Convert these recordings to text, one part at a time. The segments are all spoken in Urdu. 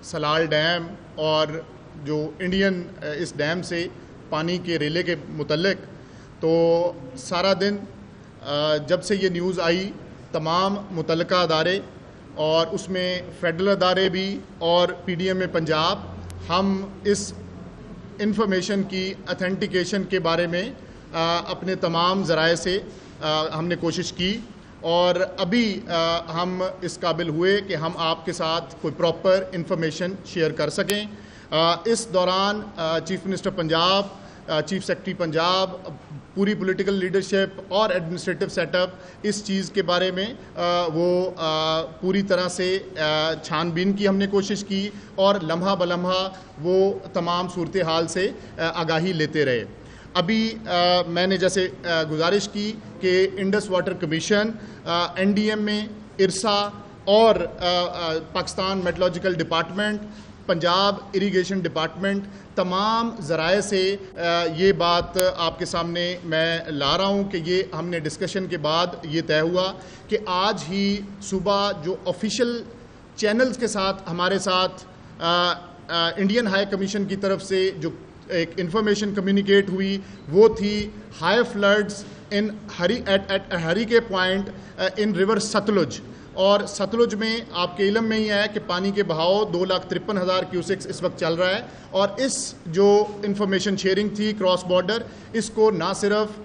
سلال ڈیم اور جو انڈین اس ڈیم سے پانی کے ریلے کے متعلق، تو سارا دن جب سے یہ نیوز آئی تمام متعلقہ ادارے اور اس میں فیڈرل ادارے بھی اور پی ڈی ایم اے پنجاب، ہم اس انفارمیشن کی اتھینٹیکیشن کے بارے میں اپنے تمام ذرائع سے ہم نے کوشش کی، اور ابھی ہم اس قابل ہوئے کہ ہم آپ کے ساتھ کوئی پراپر انفارمیشن شیئر کر سکیں۔ اس دوران chief minister Punjab, chief secretary Punjab, پوری پولیٹیکل لیڈرشپ اور ایڈمنسٹریٹو سیٹ اپ اس چیز کے بارے میں وہ پوری طرح سے چھان بین کی ہم نے کوشش کی، اور لمحہ بلمحہ وہ تمام صورتحال سے آگاہی لیتے رہے۔ ابھی میں نے جیسے گزارش کی کہ Indus water commission, N D M میں، ارسا اور Pakistan meteorological department, Punjab irrigation department, تمام ذرائع سے یہ بات آپ کے سامنے میں لا رہا ہوں کہ یہ ہم نے ڈسکشن کے بعد یہ طے ہوا کہ آج ہی صبح جو آفیشیل چینلز کے ساتھ ہمارے ساتھ انڈین ہائی کمیشن کی طرف سے جو ایک انفارمیشن کمیونیکیٹ ہوئی، وہ تھی high floods in Harike point in river Sutlej, اور ستلج میں آپ کے علم میں ہی ہے کہ پانی کے بہاؤ 2,53,000 کیوسکس اس وقت چل رہا ہے، اور اس جو انفارمیشن شیئرنگ تھی کراس بارڈر، اس کو نہ صرف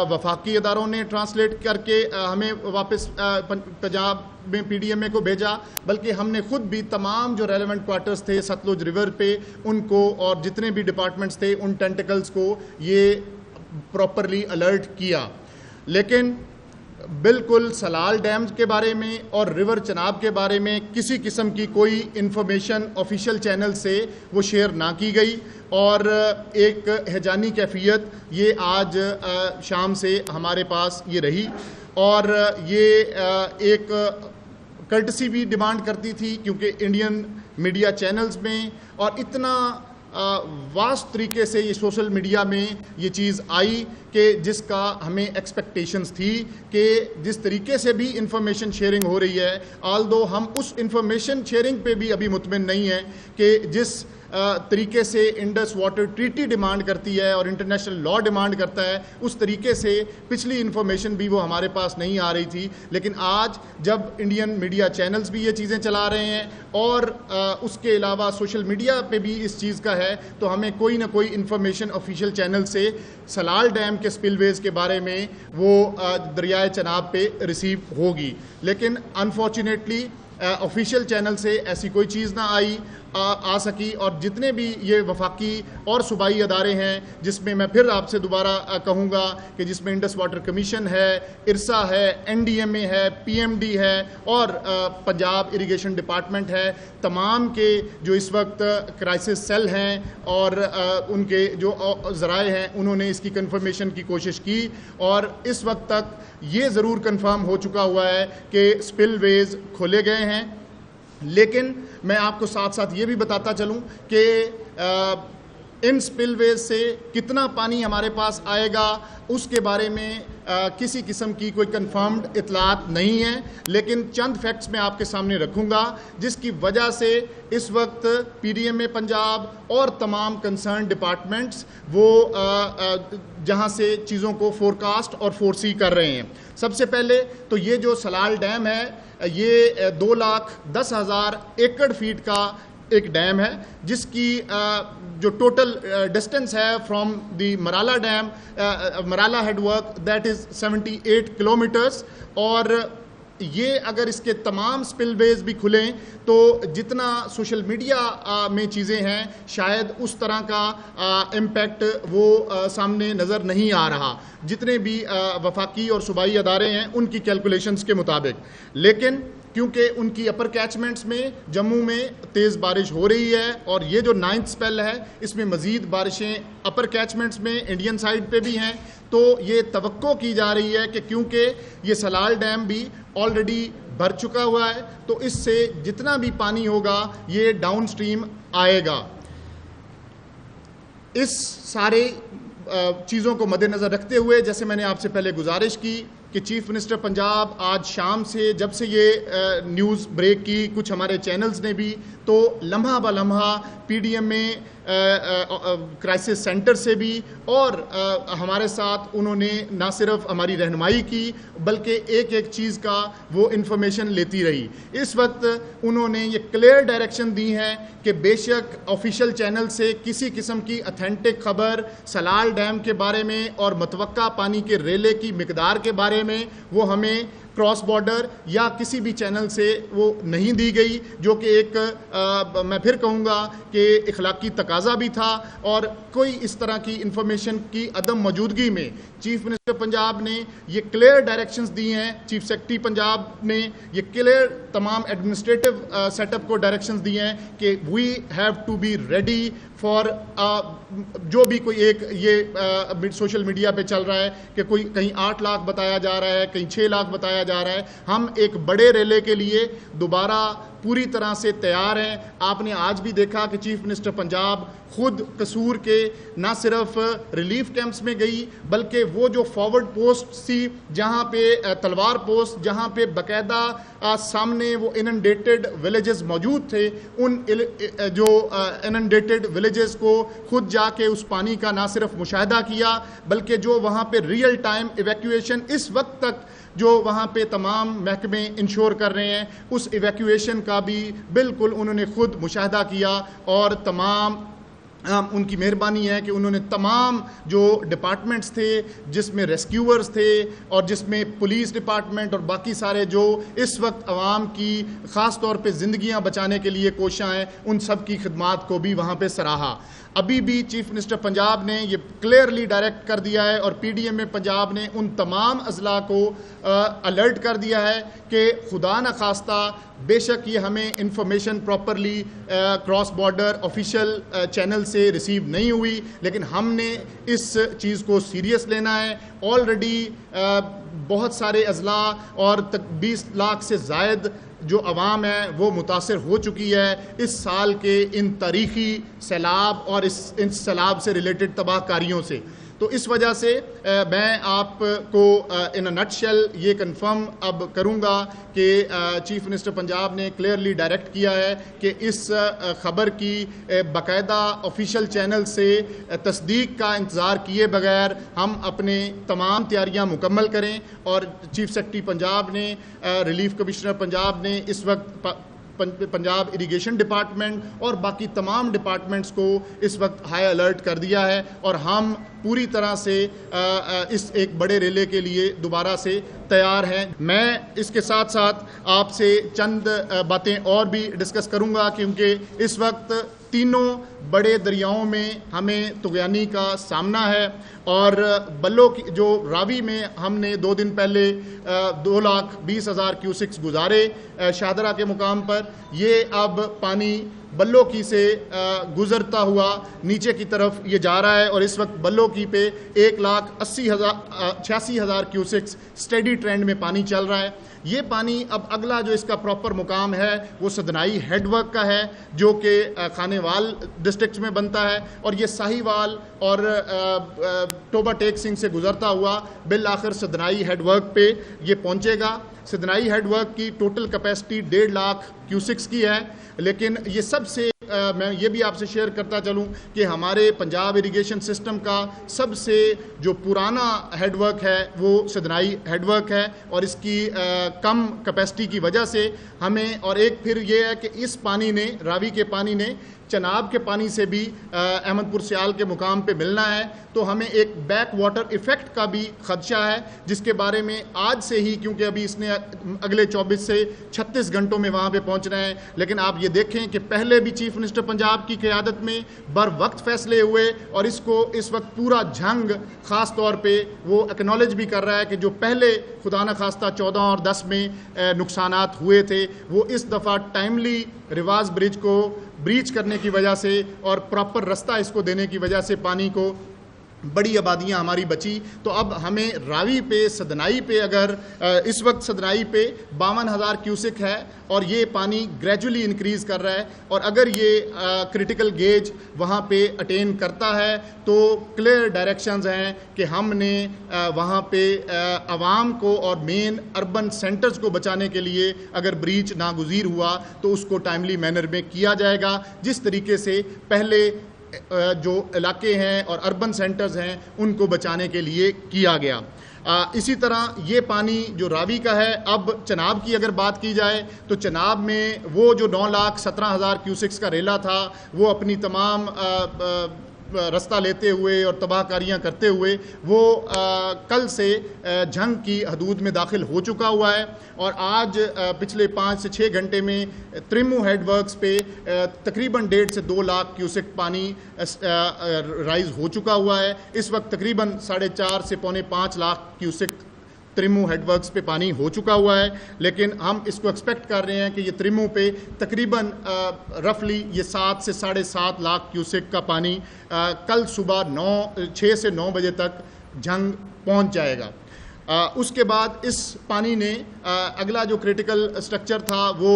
وفاقی اداروں نے ٹرانسلیٹ کر کے ہمیں واپس پنجاب میں پی ڈی ایم اے کو بھیجا، بلکہ ہم نے خود بھی تمام جو ریلیونٹ کوارٹرز تھے ستلج ریور پہ ان کو، اور جتنے بھی ڈپارٹمنٹس تھے ان ٹینٹیکلز کو یہ پراپرلی الرٹ کیا۔ لیکن بالکل سلال ڈیم کے بارے میں اور ریور چناب کے بارے میں کسی قسم کی کوئی انفارمیشن آفیشیل چینل سے وہ شیئر نہ کی گئی، اور ایک ہیجانی کیفیت یہ آج شام سے ہمارے پاس یہ رہی، اور یہ ایک کرٹسی بھی ڈیمانڈ کرتی تھی، کیونکہ انڈین میڈیا چینلز میں اور اتنا واسٹ طریقے سے یہ سوشل میڈیا میں یہ چیز آئی کہ جس کا ہمیں ایکسپیکٹیشنز تھی کہ جس طریقے سے بھی انفارمیشن شیئرنگ ہو رہی ہے، آلدو ہم اس انفارمیشن شیئرنگ پہ بھی ابھی مطمئن نہیں ہیں کہ جس طریقے سے انڈس واٹر ٹریٹی ڈیمانڈ کرتی ہے اور انٹرنیشنل لاء ڈیمانڈ کرتا ہے، اس طریقے سے پچھلی انفارمیشن بھی وہ ہمارے پاس نہیں آ رہی تھی۔ لیکن آج جب انڈین میڈیا چینلز بھی یہ چیزیں چلا رہے ہیں اور اس کے علاوہ سوشل میڈیا پہ بھی اس چیز کا ہے، تو ہمیں کوئی نہ کوئی انفارمیشن آفیشیل چینل سے سلال ڈیم کے سپل ویز کے بارے میں وہ دریائے چناب پہ ریسیو ہوگی۔ لیکن انفارچونیٹلی آفیشیل چینل سے ایسی کوئی چیز نہ آ سکی، اور جتنے بھی یہ وفاقی اور صوبائی ادارے ہیں، جس میں میں پھر آپ سے دوبارہ کہوں گا کہ جس میں انڈس واٹر کمیشن ہے، ارسا ہے، این ڈی ایم اے ہے، پی ایم ڈی ہے اور پنجاب اریگیشن ڈپارٹمنٹ ہے، تمام کے جو اس وقت کرائسس سیل ہیں اور ان کے جو ذرائع ہیں، انہوں نے اس کی کنفرمیشن کی کوشش کی، اور اس وقت تک یہ ضرور کنفرم ہو چکا ہوا ہے کہ سپل ویز کھولے گئے ہیں۔ لیکن میں آپ کو ساتھ ساتھ یہ بھی بتاتا چلوں کہ ان سپل ویز سے کتنا پانی ہمارے پاس آئے گا اس کے بارے میں کسی قسم کی کوئی کنفرمڈ اطلاعات نہیں ہیں، لیکن چند فیکٹس میں آپ کے سامنے رکھوں گا جس کی وجہ سے اس وقت پی ڈی ایم اے پنجاب اور تمام کنسرن ڈپارٹمنٹس وہ جہاں سے چیزوں کو فورکاسٹ اور فورسی کر رہے ہیں۔ سب سے پہلے تو یہ جو سلال ڈیم ہے یہ 2,10,000 ایکڑ فیٹ کا ایک ڈیم ہے، جس کی جو ٹوٹل ڈسٹینس ہے from the Marala dam, Marala head work, that is 78 kilometres, اور یہ اگر اس کے تمام سپل ویز بھی کھلیں تو جتنا سوشل میڈیا میں چیزیں ہیں شاید اس طرح کا امپیکٹ وہ سامنے نظر نہیں آ رہا، جتنے بھی وفاقی اور صوبائی ادارے ہیں ان کی کیلکولیشنز کے مطابق۔ لیکن کیونکہ ان کی اپر کیچمنٹس میں جموں میں تیز بارش ہو رہی ہے، اور یہ جو 9th سپیل ہے اس میں مزید بارشیں اپر کیچمنٹس میں انڈین سائڈ پہ بھی ہیں، تو یہ توقع کی جا رہی ہے کہ کیونکہ یہ سلال ڈیم بھی آلریڈی بھر چکا ہوا ہے تو اس سے جتنا بھی پانی ہوگا یہ ڈاؤن سٹریم آئے گا۔ اس سارے چیزوں کو مد نظر رکھتے ہوئے جیسے میں نے آپ سے پہلے گزارش کی کہ چیف منسٹر پنجاب آج شام سے جب سے یہ نیوز بریک کی کچھ ہمارے چینلز نے بھی، تو لمحہ بہ لمحہ پی ڈی ایم میں کرائسس سینٹر سے بھی اور ہمارے ساتھ انہوں نے نہ صرف ہماری رہنمائی کی بلکہ ایک ایک چیز کا وہ انفارمیشن لیتی رہی۔ اس وقت انہوں نے یہ کلیئر ڈائریکشن دی ہیں کہ بے شک آفیشیل چینل سے کسی قسم کی اتھینٹک خبر سلال ڈیم کے بارے میں اور متوقع پانی کے ریلے کی مقدار کے بارے میں وہ ہمیں کراس بارڈر یا کسی بھی چینل سے وہ نہیں دی گئی، جو کہ ایک میں پھر کہوں گا کہ اخلاقی تقاضا بھی تھا، اور کوئی اس طرح کی انفارمیشن کی عدم موجودگی میں چیف منسٹر پنجاب نے یہ کلیئر ڈائریکشنز دی ہیں، چیف سیکرٹری پنجاب نے یہ کلیئر تمام ایڈمنسٹریٹو سیٹ اپ کو ڈائریکشنز دی ہیں کہ we have to be ready for جو بھی کوئی ایک یہ سوشل میڈیا پہ چل رہا ہے کہ کوئی کہیں 8 لاکھ بتایا جا رہا ہے، کہیں 6 لاکھ بتایا جا رہا ہے، ہم ایک بڑے ریلے کے لیے دوبارہ پوری طرح سے تیار ہیں۔ آپ نے آج بھی دیکھا کہ چیف منسٹر پنجاب خود قصور کے نہ صرف ریلیف کیمپس میں گئی بلکہ وہ جو فارورڈ پوسٹ تھی جہاں پہ تلوار پوسٹ جہاں پہ باقاعدہ سامنے وہ اننڈیٹڈ ولیجز موجود تھے، ان جو اننڈیٹڈ ولیجز کو خود جا کے اس پانی کا نہ صرف مشاہدہ کیا بلکہ جو وہاں پہ ریئل ٹائم ایویکویشن اس وقت تک جو وہاں پہ تمام محکمے انشور کر رہے ہیں اس ایویکویشن کا بھی بالکل انہوں نے خود مشاہدہ کیا، اور تمام ان کی مہربانی ہے کہ انہوں نے تمام جو ڈپارٹمنٹس تھے جس میں ریسکیورز تھے اور جس میں پولیس ڈپارٹمنٹ اور باقی سارے جو اس وقت عوام کی خاص طور پہ زندگیاں بچانے کے لیے کوشاں ہیں، ان سب کی خدمات کو بھی وہاں پہ سراہا۔ ابھی بھی چیف منسٹر پنجاب نے یہ کلیئرلی ڈائریکٹ کر دیا ہے اور پی ڈی ایم میں پنجاب نے ان تمام اضلاع کو الرٹ کر دیا ہے کہ خدا نخواستہ بے شک یہ ہمیں information properly cross border official channel سے ریسیو نہیں ہوئی، لیکن ہم نے اس چیز کو سیریس لینا ہے۔ آلریڈی بہت سارے اضلاع اور 20 لاکھ سے زائد جو عوام ہے وہ متاثر ہو چکی ہے اس سال کے ان تاریخی سیلاب اور ان سیلاب سے ریلیٹڈ تباہ کاریوں سے۔ تو اس وجہ سے میں آپ کو ان اے نٹ شیل یہ کنفرم اب کروں گا کہ چیف منسٹر پنجاب نے کلیئرلی ڈائریکٹ کیا ہے کہ اس خبر کی باقاعدہ آفیشیل چینل سے تصدیق کا انتظار کیے بغیر ہم اپنے تمام تیاریاں مکمل کریں، اور چیف سیکرٹری پنجاب نے ریلیف کمشنر پنجاب نے اس وقت پنجاب اریگیشن ڈپارٹمنٹ اور باقی تمام ڈپارٹمنٹس کو اس وقت ہائی الرٹ کر دیا ہے، اور ہم پوری طرح سے اس ایک بڑے ریلے کے لیے دوبارہ سے تیار ہیں۔ میں اس کے ساتھ ساتھ آپ سے چند باتیں اور بھی ڈسکس کروں گا کیونکہ اس وقت تینوں بڑے دریاؤں میں ہمیں طغیانی کا سامنا ہے، اور بلو کی جو راوی میں ہم نے 2 دن پہلے 2,20,000 کیوسکس گزارے شاہدرہ کے مقام پر، یہ اب پانی بلو کی سے گزرتا ہوا نیچے کی طرف یہ جا رہا ہے، اور اس وقت بلو کی پہ 1,86,000 کیوسکس اسٹیڈی ٹرینڈ میں پانی چل رہا ہے۔ یہ پانی اب اگلا جو اس کا پراپر مقام ہے وہ سدنائی ہیڈ ورک کا ہے جو کہ خانے وال ڈسٹرکٹ میں بنتا ہے، اور یہ ساہی وال اور ٹوبا ٹیک سنگھ سے گزرتا ہوا بالآخر سدنائی ہیڈ ورک پہ یہ پہنچے گا۔ سدنائی ہیڈ ورک کی ٹوٹل کیپیسٹی 1.5 لاکھ کیوسکس کی ہے، لیکن یہ سب سے میں یہ بھی آپ سے شیئر کرتا چلوں کہ ہمارے پنجاب اریگیشن سسٹم کا سب سے جو پرانا ہیڈ ورک ہے وہ سدنائی ہیڈ ورک ہے، اور اس کی کم کیپیسٹی کی وجہ سے ہمیں، اور ایک پھر یہ ہے کہ اس پانی نے راوی کے پانی نے چناب کے پانی سے بھی احمد پور سیال کے مقام پہ ملنا ہے، تو ہمیں ایک بیک واٹر ایفیکٹ کا بھی خدشہ ہے جس کے بارے میں آج سے ہی، کیونکہ ابھی اس نے اگلے 24 سے 36 گھنٹوں میں وہاں پہ پہنچنا ہے، لیکن آپ یہ دیکھیں کہ پہلے بھی چیف منسٹر پنجاب کی قیادت میں بر وقت فیصلے ہوئے، اور اس کو اس وقت پورا جھنگ خاص طور پہ وہ اکنالج بھی کر رہا ہے کہ جو پہلے خدا نخواستہ 14 اور 10 میں نقصانات ہوئے تھے وہ اس دفعہ ٹائملی رواز برج کو بریچ کرنے کی وجہ سے اور پراپر رستہ اس کو دینے کی وجہ سے پانی کو بڑی آبادیاں ہماری بچی. تو اب ہمیں راوی پہ سدنائی پہ اگر اس وقت سدنائی پہ 52,000 کیوسک ہے اور یہ پانی گریجولی انکریز کر رہا ہے, اور اگر یہ کرٹیکل گیج وہاں پہ اٹین کرتا ہے تو کلیئر ڈائریکشنز ہیں کہ ہم نے وہاں پہ عوام کو اور مین اربن سینٹرز کو بچانے کے لیے اگر بریچ ناگزیر ہوا تو اس کو ٹائملی مینر میں کیا جائے گا, جس طریقے سے پہلے جو علاقے ہیں اور اربن سینٹرز ہیں ان کو بچانے کے لیے کیا گیا. اسی طرح یہ پانی جو راوی کا ہے, اب چناب کی اگر بات کی جائے تو چناب میں وہ جو 9,17,000 کیوسکس کا ریلا تھا وہ اپنی تمام رستہ لیتے ہوئے اور تباہ کاریاں کرتے ہوئے وہ کل سے جھنگ کی حدود میں داخل ہو چکا ہوا ہے, اور آج پچھلے 5 سے 6 گھنٹے میں تریمو ہیڈ ورکس پہ تقریباً 1.5 سے 2 لاکھ کیوسک پانی رائز ہو چکا ہوا ہے. اس وقت تقریباً 4.5 سے 5.25 لاکھ کیوسک تریمو ہیڈ ورکس پہ پانی ہو چکا ہوا ہے, لیکن ہم اس کو ایکسپیکٹ کر رہے ہیں کہ یہ تریمو پہ تقریباً رفلی یہ 7 سے 7.5 لاکھ کیوسک کا پانی کل صبح 6 سے 9 بجے تک جھنگ پہنچ جائے گا. اس کے بعد اس پانی نے اگلا جو کریٹیکل سٹرکچر تھا وہ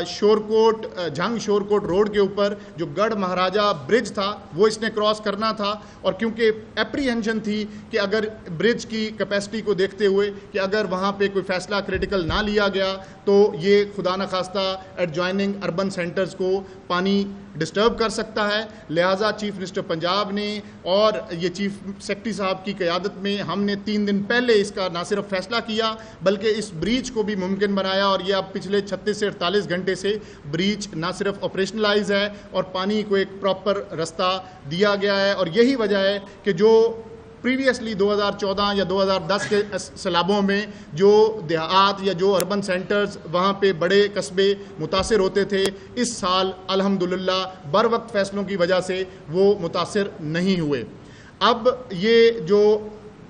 شورکوٹ جھنگ شورکوٹ روڈ کے اوپر جو گڑھ مہاراجہ برج تھا وہ اس نے کراس کرنا تھا, اور کیونکہ اپریہنشن تھی کہ اگر برج کی کیپیسٹی کو دیکھتے ہوئے کہ اگر وہاں پہ کوئی فیصلہ کریٹیکل نہ لیا گیا تو یہ خدا نخواستہ ایڈجوائننگ اربن سینٹرز کو پانی ڈسٹرب کر سکتا ہے, لہٰذا چیف منسٹر پنجاب نے اور یہ چیف سیکرٹری صاحب کی قیادت میں ہم نے 3 دن پہلے اس کا نہ صرف فیصلہ کیا بلکہ اس بریچ کو بھی ممکن بنایا, اور یہ اب پچھلے 36 سے 48 گھنٹے سے بریچ نہ صرف آپریشنلائز ہے اور پانی کو ایک پراپر رستہ دیا گیا ہے. اور یہی وجہ ہے کہ جو پریویسلی 2014 یا 2010 کے سیلابوں میں جو دیہات یا جو اربن سینٹرز وہاں پہ بڑے قصبے متاثر ہوتے تھے, اس سال الحمدللہ بر وقت فیصلوں کی وجہ سے وہ متاثر نہیں ہوئے. اب یہ جو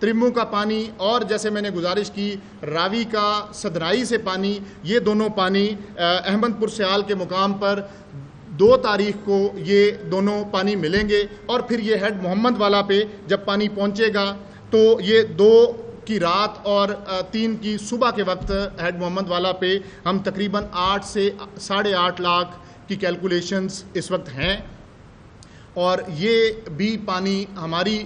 تریمو کا پانی اور جیسے میں نے گزارش کی راوی کا سدنائی سے پانی, یہ دونوں پانی احمد پور سیال کے مقام پر 2 تاریخ کو یہ دونوں پانی ملیں گے, اور پھر یہ ہیڈ محمد والا پہ جب پانی پہنچے گا تو یہ 2 کی رات اور 3 کی صبح کے وقت ہیڈ محمد والا پہ ہم تقریباً 8 سے 8.5 لاکھ کی کیلکولیشنز اس وقت ہیں, اور یہ بھی پانی ہماری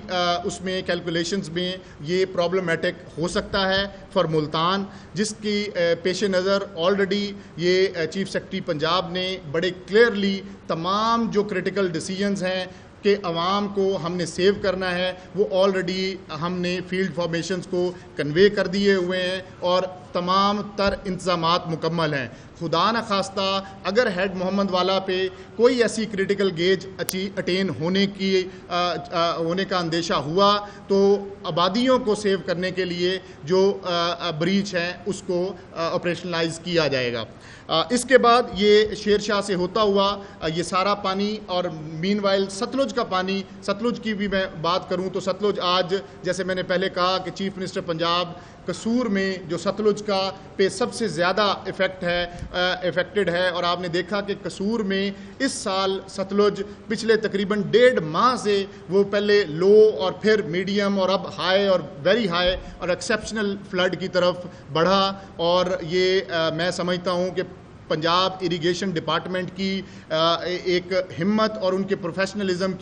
اس میں کیلکولیشنز میں یہ پرابلمیٹک ہو سکتا ہے فار ملتان, جس کی پیش نظر آلریڈی یہ چیف سیکرٹری پنجاب نے بڑے کلیئرلی تمام جو کریٹیکل ڈیسیجنز ہیں کہ عوام کو ہم نے سیو کرنا ہے وہ آلریڈی ہم نے فیلڈ فارمیشنز کو کنوے کر دیے ہوئے ہیں اور تمام تر انتظامات مکمل ہیں. خدا نخواستہ اگر ہیڈ محمد والا پہ کوئی ایسی کریٹیکل گیج اٹین ہونے کا اندیشہ ہوا تو آبادیوں کو سیو کرنے کے لیے جو بریچ ہیں اس کو آپریشنلائز کیا جائے گا. اس کے بعد یہ شیر شاہ سے ہوتا ہوا یہ سارا پانی, اور مین وائل ستلج کا پانی, ستلج کی بھی میں بات کروں تو ستلج آج جیسے میں نے پہلے کہا کہ چیف منسٹر پنجاب قصور میں جو ستلج کا پہ سب سے زیادہ افیکٹڈ ہے, اور آپ نے دیکھا کہ قصور میں اس سال ستلج پچھلے تقریباً 1.5 ماہ سے وہ پہلے لو اور پھر میڈیم اور اب ہائی اور ویری ہائی اور ایکسیپشنل فلڈ کی طرف بڑھا, اور یہ میں سمجھتا ہوں کہ پنجاب اریگیشن ڈپارٹمنٹ کی ایک ہمت اور ان کے پروفیشنلزم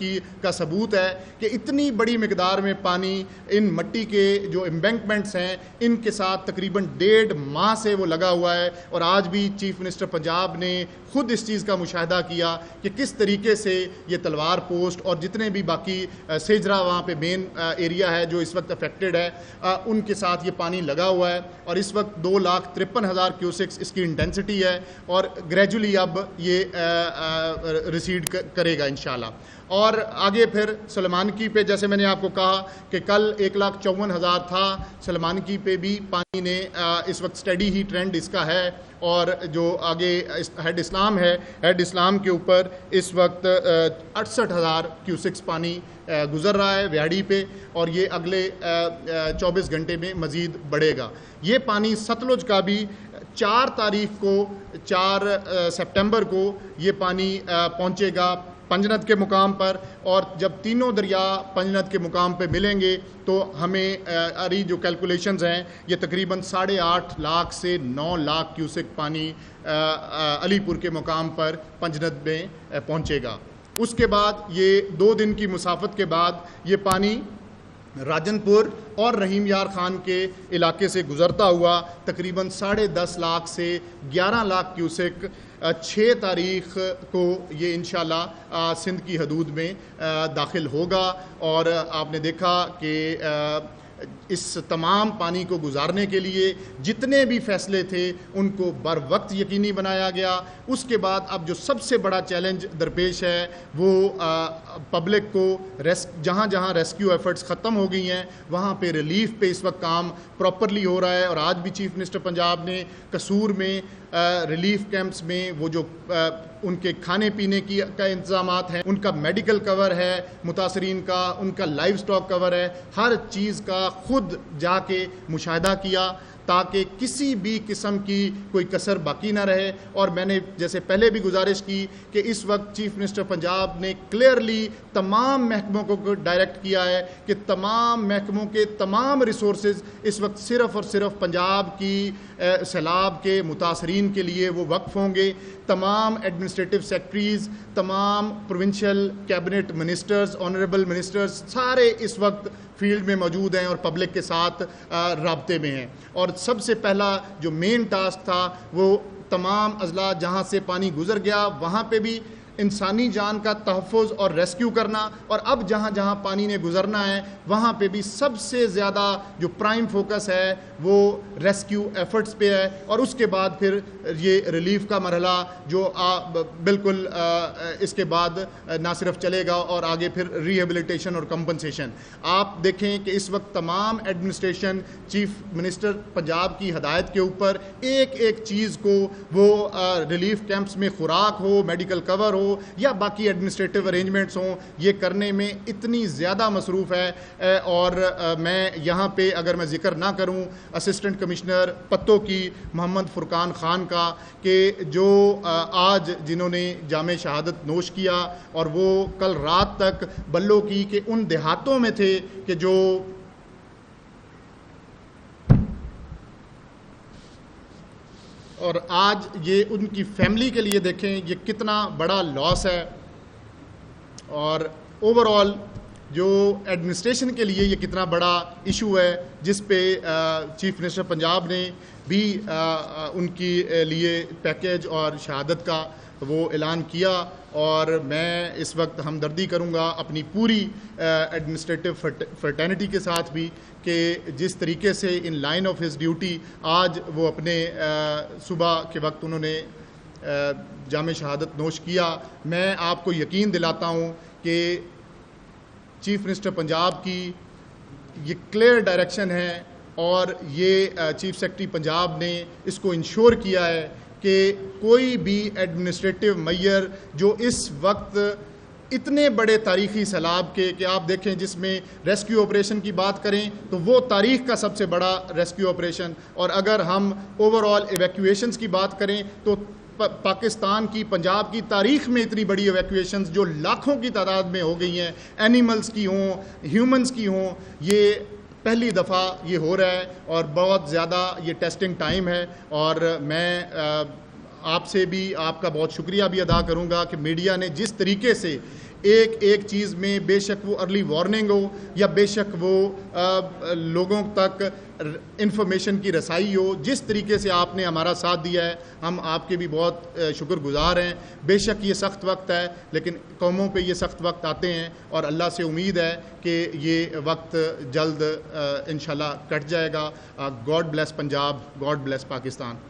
کا ثبوت ہے کہ اتنی بڑی مقدار میں پانی ان مٹی کے جو امبینکمنٹس ہیں ان کے ساتھ تقریباً 1.5 ماہ سے وہ لگا ہوا ہے. اور آج بھی چیف منسٹر پنجاب نے خود اس چیز کا مشاہدہ کیا کہ کس طریقے سے یہ تلوار پوسٹ اور جتنے بھی باقی سیجرا وہاں پہ مین ایریا ہے جو اس وقت افیکٹڈ ہے ان کے ساتھ یہ پانی لگا ہوا ہے, اور اس وقت 2,53,000 کیوسکس اس کی انٹینسٹی ہے, اور گریجولی اب یہ ریسیڈ کرے گا انشاءاللہ. اور آگے پھر سلیمانکی پہ جیسے میں نے آپ کو کہا کہ کل 1,54,000 تھا, سلیمانکی پہ بھی پانی نے اس وقت اسٹڈی ہی ٹرینڈ اس کا ہے, اور جو آگے ہیڈ اسلام ہے ہیڈ اسلام کے اوپر اس وقت 68,000 کیوسکس پانی گزر رہا ہے ویاڑی پہ, اور یہ اگلے 24 گھنٹے میں مزید بڑھے گا. یہ پانی ستلج کا بھی 4 سپٹمبر کو یہ پانی پہنچے گا پنجنت کے مقام پر، اور جب تینوں دریا پنجنت کے مقام پہ ملیں گے تو ہمیں جو کیلکولیشنز ہیں یہ تقریباً 8.5 لاکھ سے 9 لاکھ کیوسک پانی علی پور کے مقام پر پنجنت میں پہنچے گا۔ اس کے بعد یہ 2 دن کی مسافت کے بعد یہ پانی راجن پور اور رحیم یار خان کے علاقے سے گزرتا ہوا تقریباً 10.5 لاکھ سے 11 لاکھ کیوسک 6 تاریخ کو یہ انشاءاللہ سندھ کی حدود میں داخل ہوگا۔ اور آپ نے دیکھا کہ اس تمام پانی کو گزارنے کے لیے جتنے بھی فیصلے تھے ان کو بر وقت یقینی بنایا گیا۔ اس کے بعد اب جو سب سے بڑا چیلنج درپیش ہے وہ پبلک کو جہاں جہاں ریسکیو ایفرٹس ختم ہو گئی ہیں وہاں پہ ریلیف پہ اس وقت کام پراپرلی ہو رہا ہے۔ اور آج بھی چیف منسٹر پنجاب نے قصور میں ریلیف کیمپس میں وہ جو ان کے کھانے پینے کا انتظامات ہیں، ان کا میڈیکل کور ہے متاثرین کا، ان کا لائیو سٹاک کور ہے، ہر چیز کا خود جا کے مشاہدہ کیا تاکہ کسی بھی قسم کی کوئی کسر باقی نہ رہے۔ اور میں نے جیسے پہلے بھی گزارش کی کہ اس وقت چیف منسٹر پنجاب نے کلیئرلی تمام محکموں کو ڈائریکٹ کیا ہے کہ تمام محکموں کے تمام ریسورسز اس وقت صرف اور صرف پنجاب کی سیلاب کے متاثرین کے لیے وہ وقف ہوں گے۔ تمام ایڈمنسٹریٹو سیکرٹریز، تمام provincial cabinet ministers, honourable ministers سارے اس وقت فیلڈ میں موجود ہیں اور پبلک کے ساتھ رابطے میں ہیں۔ اور سب سے پہلا جو مین ٹاسک تھا وہ تمام اضلاع جہاں سے پانی گزر گیا وہاں پہ بھی انسانی جان کا تحفظ اور ریسکیو کرنا، اور اب جہاں جہاں پانی نے گزرنا ہے وہاں پہ بھی سب سے زیادہ جو پرائم فوکس ہے وہ ریسکیو ایفرٹس پہ ہے۔ اور اس کے بعد پھر یہ ریلیف کا مرحلہ جو بالکل اس کے بعد نہ صرف چلے گا اور آگے پھر ریہیبلیٹیشن اور کمپنسیشن۔ آپ دیکھیں کہ اس وقت تمام ایڈمنسٹریشن چیف منسٹر پنجاب کی ہدایت کے اوپر ایک ایک چیز کو وہ ریلیف کیمپس میں خوراک ہو، میڈیکل کور ہو یا باقی ایڈمنسٹریٹو ارینجمنٹس ہوں، یہ کرنے میں اتنی زیادہ مصروف ہے۔ اور میں یہاں پہ اگر میں ذکر نہ کروں اسسٹنٹ کمشنر پتوں کی محمد فرقان خان کا کہ جو آج جنہوں نے جام شہادت نوش کیا اور وہ کل رات تک بلوں کی کہ ان دیہاتوں میں تھے کہ جو اور آج یہ ان کی فیملی کے لیے دیکھیں یہ کتنا بڑا لاس ہے، اور اوور آل جو ایڈمنسٹریشن کے لیے یہ کتنا بڑا ایشو ہے جس پہ چیف منسٹر پنجاب نے بھی ان کی لیے پیکیج اور شہادت کا وہ اعلان کیا۔ اور میں اس وقت ہمدردی کروں گا اپنی پوری ایڈمنسٹریٹو فرٹرنٹی کے ساتھ بھی کہ جس طریقے سے in line of his duty آج وہ اپنے صبح کے وقت انہوں نے جام شہادت نوش کیا، میں آپ کو یقین دلاتا ہوں کہ چیف منسٹر پنجاب کی یہ کلیئر ڈائریکشن ہے اور یہ چیف سیکرٹری پنجاب نے اس کو انشور کیا ہے کہ کوئی بھی ایڈمنسٹریٹو میئر جو اس وقت اتنے بڑے تاریخی سیلاب کے کہ آپ دیکھیں جس میں ریسکیو آپریشن کی بات کریں تو وہ تاریخ کا سب سے بڑا ریسکیو آپریشن، اور اگر ہم اوور آل ایویکویشنز کی بات کریں تو پاکستان کی پنجاب کی تاریخ میں اتنی بڑی ایویکویشنز جو لاکھوں کی تعداد میں ہو گئی ہیں، اینیملز کی ہوں، ہیومنز کی ہوں، یہ پہلی دفعہ یہ ہو رہا ہے اور بہت زیادہ یہ ٹیسٹنگ ٹائم ہے۔ اور میں آپ سے بھی آپ کا بہت شکریہ بھی ادا کروں گا کہ میڈیا نے جس طریقے سے ایک ایک چیز میں بے شک وہ ارلی وارننگ ہو یا بے شک وہ لوگوں تک انفارمیشن کی رسائی ہو، جس طریقے سے آپ نے ہمارا ساتھ دیا ہے ہم آپ کے بھی بہت شکر گزار ہیں۔ بے شک یہ سخت وقت ہے لیکن قوموں پہ یہ سخت وقت آتے ہیں اور اللہ سے امید ہے کہ یہ وقت جلد انشاءاللہ کٹ جائے گا۔ God bless Punjab, God bless Pakistan.